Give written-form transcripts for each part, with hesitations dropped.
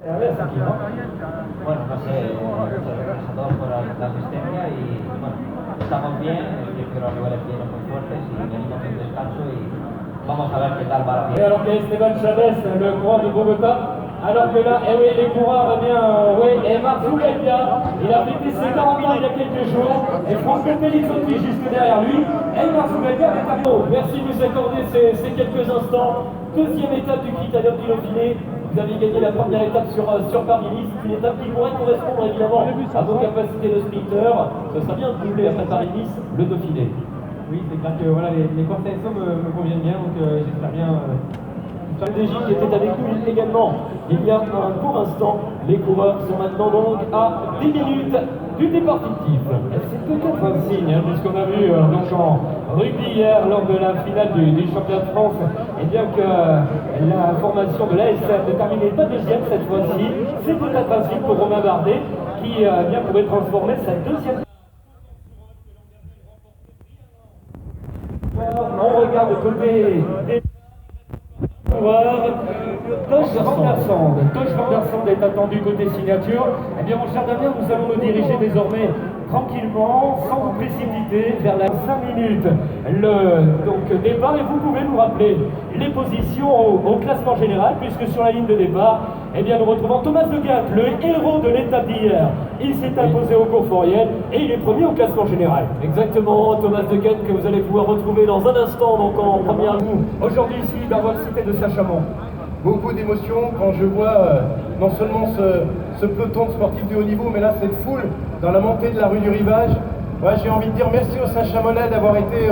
A ver, aquí, ¿no? Bueno, no sé, muchas gracias a todos por la asistencia y bueno, estamos bien, yo creo que los rivales vienen muy fuertes y venimos en descanso y vamos a ver qué tal va la fiesta. Alors que Esteban Chavez, le coureur de Bogota, alors que là, eh oui, les coureurs, eh bien, oui, et Marc Foucadia, il a fêté ses 40 ans il y a quelques jours, et Franco Pellizotti juste derrière lui, et Marc Foucadia est arrivé. Merci de nous accorder ces quelques instants. Deuxième étape du Critérium du Dauphiné. Vous avez gagné la première étape sur Paris-Nice, une étape qui pourrait correspondre évidemment à vos capacités de sprinter. Ce sera bien de doubler après Paris-Nice le Dauphiné. Oui, c'est clair que voilà, les courses ASO me conviennent bien, donc j'espère bien. DJ qui était avec nous également il y a un court instant. Les coureurs sont maintenant donc à 10 minutes du départ fictif. C'est peut-être un signe, hein, puisqu'on a vu donc en rugby hier lors de la finale du championnat de France, et bien que la formation de l'ASM ne terminait pas deuxième cette fois-ci, c'est peut-être un signe pour Romain Bardet qui bien pourrait transformer sa deuxième. On regarde côté des Tosh Van Der Sande est attendu côté signature. Eh bien mon cher Damien, nous allons nous diriger désormais tranquillement, sans vous précipiter, vers la 5 minutes le départ. Et vous pouvez nous rappeler les positions au classement général, puisque sur la ligne de départ, eh bien nous retrouvons Thomas De Gendt, le héros de l'étape d'hier. Il s'est imposé au Courforiel et il est premier au classement général. Exactement, Thomas De Gendt que vous allez pouvoir retrouver dans un instant, donc en première ligne, aujourd'hui ici dans votre cité de Saint-Chamond. Beaucoup d'émotions quand je vois non seulement ce peloton de sportifs de haut niveau, mais là cette foule dans la montée de la rue du Rivage. Ouais, j'ai envie de dire merci au Saint-Chamonnais d'avoir été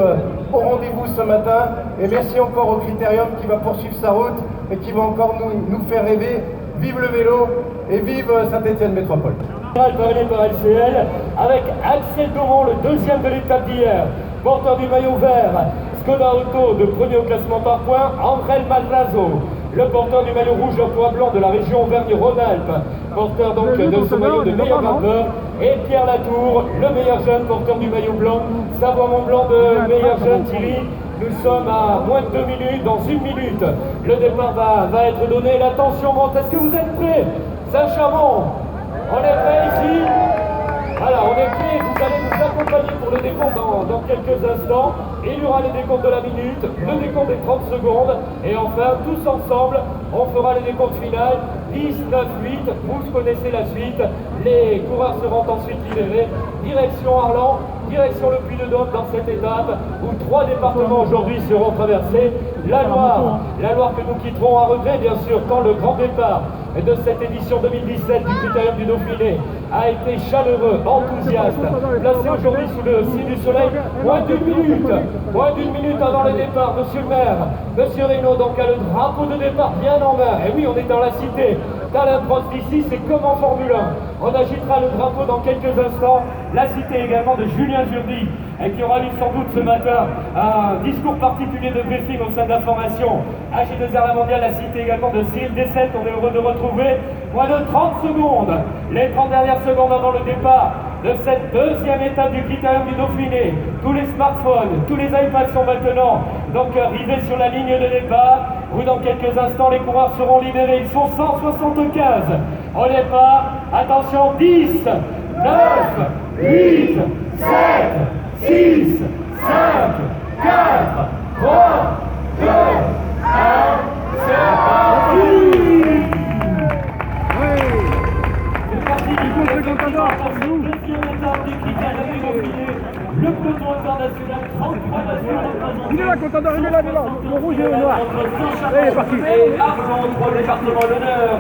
au rendez-vous ce matin, et merci encore au Critérium qui va poursuivre sa route et qui va encore nous faire rêver. Vive le vélo et vive Saint-Étienne Métropole. Parrainé par LCL avec Axel Doron, le deuxième de l'étape d'hier, porteur du maillot vert. Skoda Auto de premier au classement par points, André Madrazo, le porteur du maillot rouge au poids blanc de la région Auvergne-Rhône-Alpes, porteur donc de ce maillot de meilleur grimpeur, et Pierre Latour, le meilleur jeune porteur du maillot blanc, Savoie-Mont-Blanc de meilleur jeune Thierry. Nous sommes à moins de 2 minutes, dans 1 minute, le départ va être donné, la tension monte. Est-ce que vous êtes prêts? Saint-Chamond, on est prêts ici? Voilà, on est prêts, vous allez nous accompagner pour le décompte dans quelques instants. Il y aura les décomptes de la minute, le décompte des 30 secondes, et enfin, tous ensemble, on fera les décomptes finales, 10, 9, 8, vous connaissez la suite. Les coureurs seront ensuite libérés, direction Arlan, direction le Puy-de-Dôme dans cette étape, où 3 départements aujourd'hui seront traversés. La Loire que nous quitterons à regret, bien sûr, quand le grand départ de cette édition 2017 du Critérium du Dauphiné a été chaleureux, enthousiaste, placé aujourd'hui sous le signe du soleil, moins d'une minute avant le départ. Monsieur le maire, monsieur Reynaud, donc a le drapeau de départ bien en main. Et oui, on est dans la cité d'Alain Prost ici, c'est comme en Formule 1. On agitera le drapeau dans quelques instants. La cité également de Julien Jourdi, qui aura eu sans doute ce matin un discours particulier de briefing au sein de la formation AG2R La Mondiale. La cité également de Cyril Dessette, on est heureux de retrouver. Moins de 30 secondes, les 30 dernières secondes avant le départ de cette deuxième étape du Critérium du Dauphiné. Tous les smartphones, tous les iPads sont maintenant donc rivés sur la ligne de départ, où dans quelques instants les coureurs seront libérés. Ils sont 175 au départ. Attention, 10, 9, 8, 7, 6, 5, 4, 3, 2, 1, c'est parti! C'est parti du coup, deuxième étape du Critérium du Dauphiné. Le peloton international, 33 nations représentées. Il est là, Contador, il est là, le rouge et le noir. Allez, il est parti. Et Argent, 3 départements d'honneur.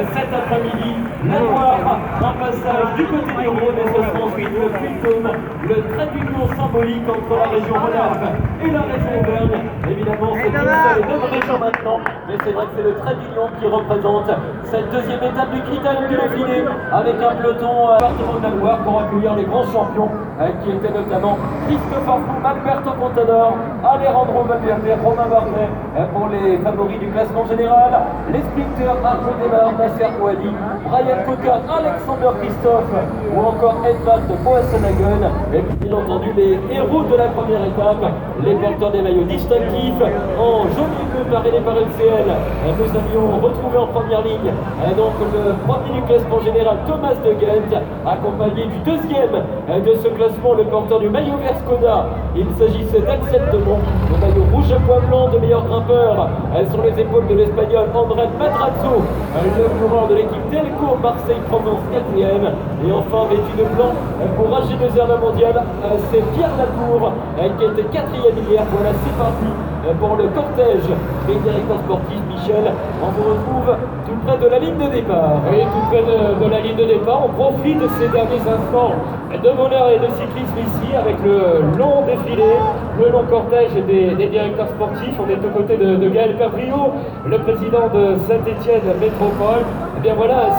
Cet après-midi, la Loire, un passage du côté du Rhône, et ce sera ensuite le Puy-de-Dôme, le trait d'union symbolique entre la région Rhône-Alpes et la région Auvergne. Évidemment, c'est une seule et même région maintenant, mais c'est vrai que c'est le trait d'union qui représente cette deuxième étape du Critérium du Dauphiné, avec un peloton département de la Loire pour accueillir les grands champions, qui étaient notamment Christopher Froome, Alberto Contador, Alejandro Valverde, Romain Bardet pour les favoris du classement général, les sprinteurs Arnaud Démarre, Nasser Ouali, Brian Coca, Alexander Christophe ou encore Edvald Boasson-Hagen. Et puis bien entendu les héros de la première étape, les porteurs des maillots distinctifs en jaune et bleu parrainés par LCL. Nous avions retrouvé en première ligne donc le premier du classement général Thomas de Gent, accompagné du deuxième de ce classement, le porteur du maillot vert Skoda. Il s'agissait d'Axel Demont, le maillot rouge à pois blanc de meilleur grimpeur sur les épaules de l'espagnol André Madrazo, le coureur de l'équipe Telco Marseille-Provence 4e. Et enfin vêtu de blanc pour AG2R la mondiale, c'est Pierre Latour qui était 4e hier. Voilà, c'est parti pour le cortège des directeurs sportifs. Michel, on vous retrouve tout près de la ligne de départ. Et tout près de la ligne de départ, on profite de ces derniers instants de bonheur et de cyclisme ici avec le long défilé, le long cortège des directeurs sportifs. On est aux côtés de Gaël Perdriau, le président de Saint-Étienne Métropole. Et bien voilà.